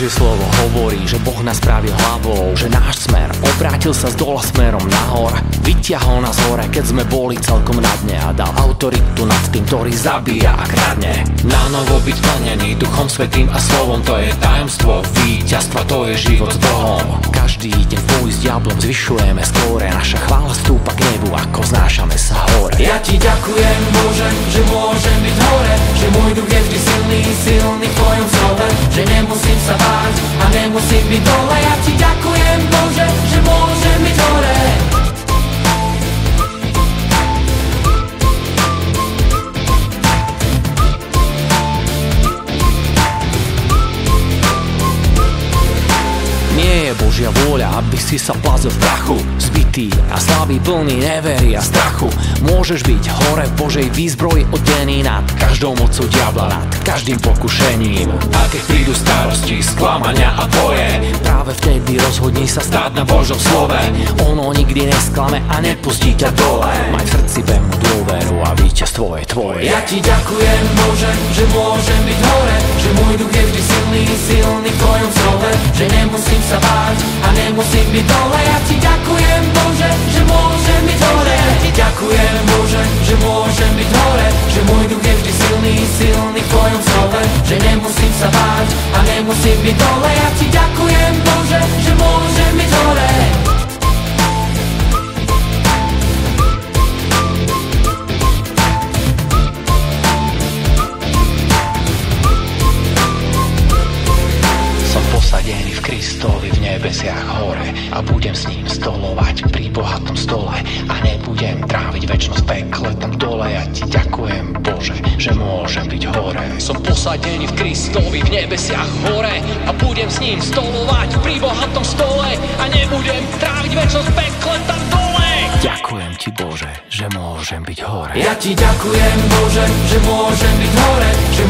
Božie slovo hovorí, že Boh nás spravil hlavou, že náš smer obrátil sa z dola smerom nahor. Vyťahol nás hore, keď sme boli celkom na dne, a dal autoritu nad tým, ktorý zabíja a kradne. Na novo byť plnený Duchom Svätým a slovom, to je tajomstvo víťazstva, to je život s Bohom. Každý deň v boji s diablom zvyšujeme skóre, naša chvála stúpa k nebu, ako znášame sa hore. Ja ti ďakujem, Bože, že môžem byť hore, že môj duch je vždy silný, silný v tvojom slove, že nemusím sa báť a nemusím byť dole. Ja ti ďakujem, Bože, že môžem byť hore. Nie je Božia vôľa, aby si sa plazil v prachu, zbitý a slabý, plný nevery a strachu. Môžeš byť hore v Božej výzbroji, odený nad každou mocou diabla, nad každým pokušením. A keď prídu starosti, sklamania a boje, práve vtedy rozhodni sa stáť na Božom slove. Ono nikdy nesklame a nepustí ťa dole. Maj v srdci pevnú dôveru a víťazstvo je tvoje. Ja ti ďakujem, Bože, že môžem byť hore, že môj duch je vždy silný, silný v tvojom slove, že nemusím sa báť a nemusím byť dole. Ja ti ďakujem, Bože, že môžem byť hore. Ja ti ďakujem, Bože, že môžem byť hore, že môj duch je vždy silný, silný v tvojom slove, že nemusím sa báť a nemusím byť dole. Ja ti ďakujem, Bože, že môžem byť hore. Posadený v Kristovi v nebesiach hore a budem s ním stolovať pri bohatom stole a nebudem tráviť večnosť v pekle tam dole. Ja ti ďakujem, Bože, že môžem byť hore. Som posadený v Kristovi v nebesiach hore a budem s ním stolovať pri bohatom stole a nebudem tráviť večnosť v pekle tam dole. Ďakujem ti, Bože, že môžem byť hore. Ja ti ďakujem, Bože, že môžem byť hore, že